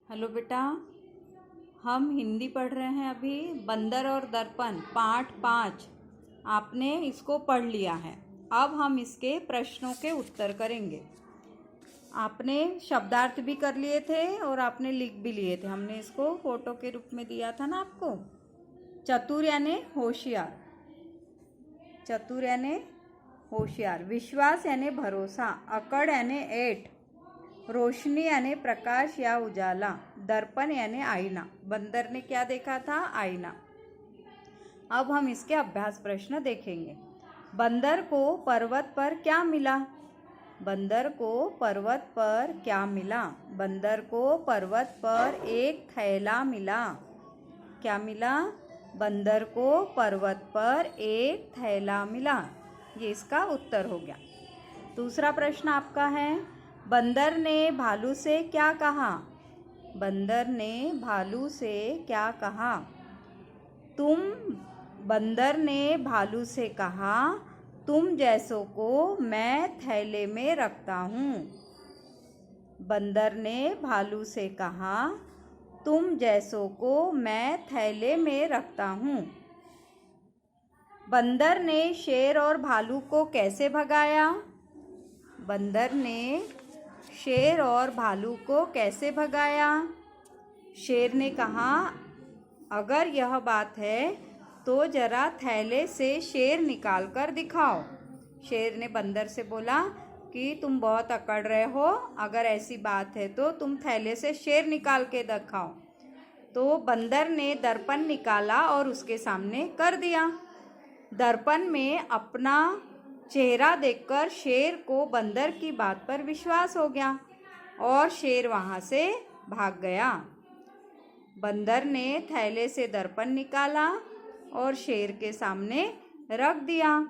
Hello बेटा, हम हिंदी पढ़ रहे हैं अभी। बंदर और दर्पण पाठ 5 आपने इसको पढ़ लिया है। अब हम इसके प्रश्नों के उत्तर करेंगे। आपने शब्दार्थ भी कर लिए थे और आपने लिख भी लिए थे। हमने इसको फोटो के रूप में दिया था ना आपको। चतुर यानी होशियार, चतुर यानी होशियार। विश्वास यानी भरोसा। अकड़ यानी ऐठ। रोशनी यानी प्रकाश या उजाला। दर्पण यानी आईना। बंदर ने क्या देखा था? आईना। अब हम इसके अभ्यास प्रश्न देखेंगे। बंदर को पर्वत पर क्या मिला? बंदर को पर्वत पर क्या मिला? बंदर को पर्वत पर एक थैला मिला। क्या मिला? बंदर को पर्वत पर एक थैला मिला। ये इसका उत्तर हो गया। दूसरा प्रश्न आपका है, बंदर ने भालू से क्या कहा? बंदर ने भालू से क्या कहा? बंदर ने भालू से कहा, तुम जैसों को मैं थैले में रखता हूँ। बंदर ने भालू से कहा, तुम जैसों को मैं थैले में रखता हूँ। बंदर ने शेर और भालू को कैसे भगाया? बंदर ने शेर और भालू को कैसे भगाया? शेर ने कहा, अगर यह बात है तो जरा थैले से शेर निकाल कर दिखाओ। शेर ने बंदर से बोला कि तुम बहुत अकड़ रहे हो, अगर ऐसी बात है तो तुम थैले से शेर निकाल के दिखाओ। तो बंदर ने दर्पण निकाला और उसके सामने कर दिया। दर्पण में अपना चेहरा देखकर शेर को बंदर की बात पर विश्वास हो गया और शेर वहाँ से भाग गया। बंदर ने थैले से दर्पण निकाला और शेर के सामने रख दिया।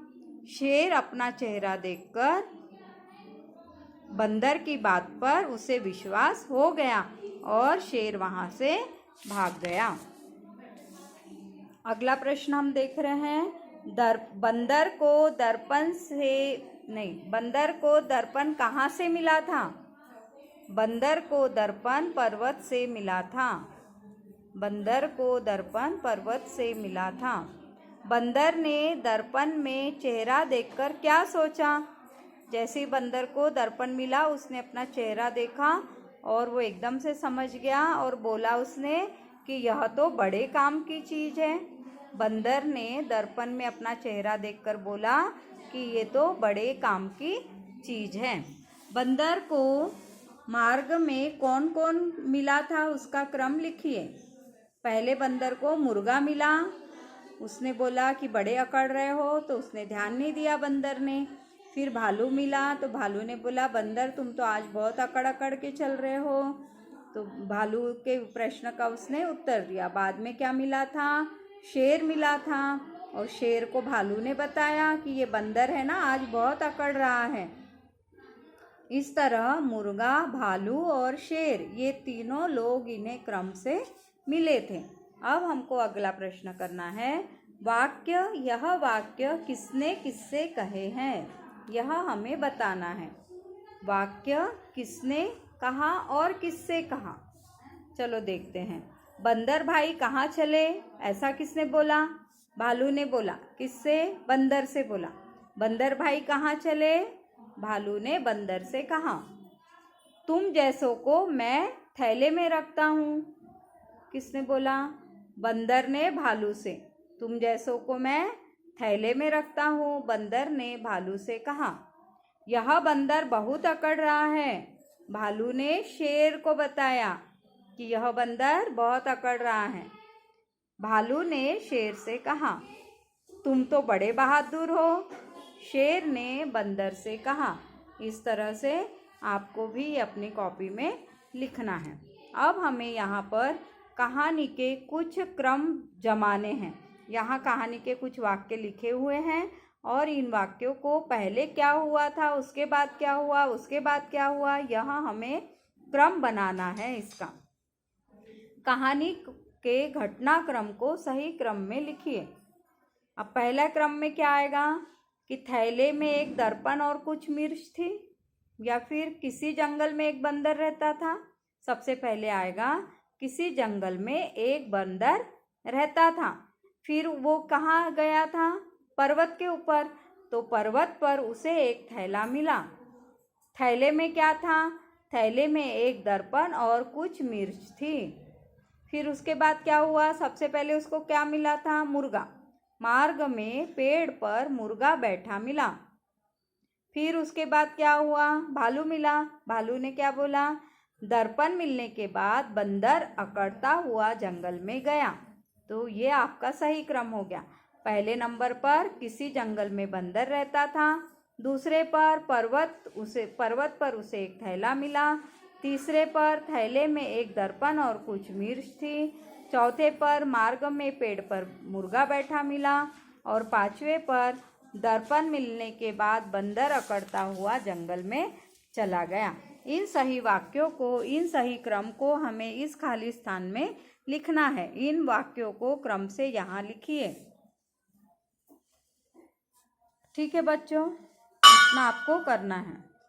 शेर अपना चेहरा देखकर बंदर की बात पर उसे विश्वास हो गया और शेर वहाँ से भाग गया। अगला प्रश्न हम देख रहे हैं। बंदर को दर्पण कहाँ से मिला था? बंदर को दर्पण पर्वत से मिला था। बंदर को दर्पण पर्वत से मिला था। बंदर ने दर्पण में चेहरा देखकर क्या सोचा? जैसे ही बंदर को दर्पण मिला, उसने अपना चेहरा देखा और वो एकदम से समझ गया और बोला उसने कि यह तो बड़े काम की चीज़ है। बंदर ने दर्पण में अपना चेहरा देखकर बोला कि ये तो बड़े काम की चीज़ है। बंदर को मार्ग में कौन कौन मिला था, उसका क्रम लिखिए। पहले बंदर को मुर्गा मिला। उसने बोला कि बड़े अकड़ रहे हो, तो उसने ध्यान नहीं दिया बंदर ने। फिर भालू मिला, तो भालू ने बोला, बंदर तुम तो आज बहुत अकड़ अकड़ के चल रहे हो। तो भालू के प्रश्न का उसने उत्तर दिया। बाद में क्या मिला था? शेर मिला था और शेर को भालू ने बताया कि ये बंदर है ना, आज बहुत अकड़ रहा है। इस तरह मुर्गा, भालू और शेर, ये तीनों लोग इन्हें क्रम से मिले थे। अब हमको अगला प्रश्न करना है। यह वाक्य किसने किससे कहे हैं, यह हमें बताना है। वाक्य किसने कहा और किससे कहा? चलो देखते हैं। बंदर भाई कहाँ चले, ऐसा किसने बोला? भालू ने बोला। किससे? बंदर से बोला। बंदर भाई कहाँ चले? भालू ने बंदर से कहा। तुम जैसों को मैं थैले में रखता हूँ, किसने बोला? बंदर ने भालू से। तुम जैसों को मैं थैले में रखता हूँ, बंदर ने भालू से कहा। यह बंदर बहुत अकड़ रहा है, भालू ने शेर को बताया कि यह बंदर बहुत अकड़ रहा है। भालू ने शेर से कहा, तुम तो बड़े बहादुर हो, शेर ने बंदर से कहा। इस तरह से आपको भी अपनी कॉपी में लिखना है। अब हमें यहाँ पर कहानी के कुछ क्रम जमाने हैं। यहाँ कहानी के कुछ वाक्य लिखे हुए हैं और इन वाक्यों को पहले क्या हुआ था, उसके बाद क्या हुआ, उसके बाद क्या हुआ, यहाँ हमें क्रम बनाना है इसका। कहानी के घटनाक्रम को सही क्रम में लिखिए। अब पहला क्रम में क्या आएगा कि थैले में एक दर्पण और कुछ मिर्च थी, या फिर किसी जंगल में एक बंदर रहता था। सबसे पहले आएगा किसी जंगल में एक बंदर रहता था। फिर वो कहाँ गया था? पर्वत के ऊपर। तो पर्वत पर उसे एक थैला मिला। थैले में क्या था? थैले में एक दर्पण और कुछ मिर्च थी। फिर उसके बाद क्या हुआ? सबसे पहले उसको क्या मिला था? मुर्गा। मार्ग में पेड़ पर मुर्गा बैठा मिला। फिर उसके बाद क्या हुआ? भालू मिला। भालू ने क्या बोला? दर्पण मिलने के बाद बंदर अकड़ता हुआ जंगल में गया। तो ये आपका सही क्रम हो गया। पहले नंबर पर किसी जंगल में बंदर रहता था। दूसरे पर पर्वत पर उसे एक थैला मिला। तीसरे पर थैले में एक दर्पण और कुछ मिर्च थी। चौथे पर मार्ग में पेड़ पर मुर्गा बैठा मिला। और पांचवे पर दर्पण मिलने के बाद बंदर अकड़ता हुआ जंगल में चला गया। इन सही वाक्यों को, इन सही क्रम को हमें इस खाली स्थान में लिखना है। इन वाक्यों को क्रम से यहाँ लिखिए। ठीक है बच्चों, इतना आपको करना है।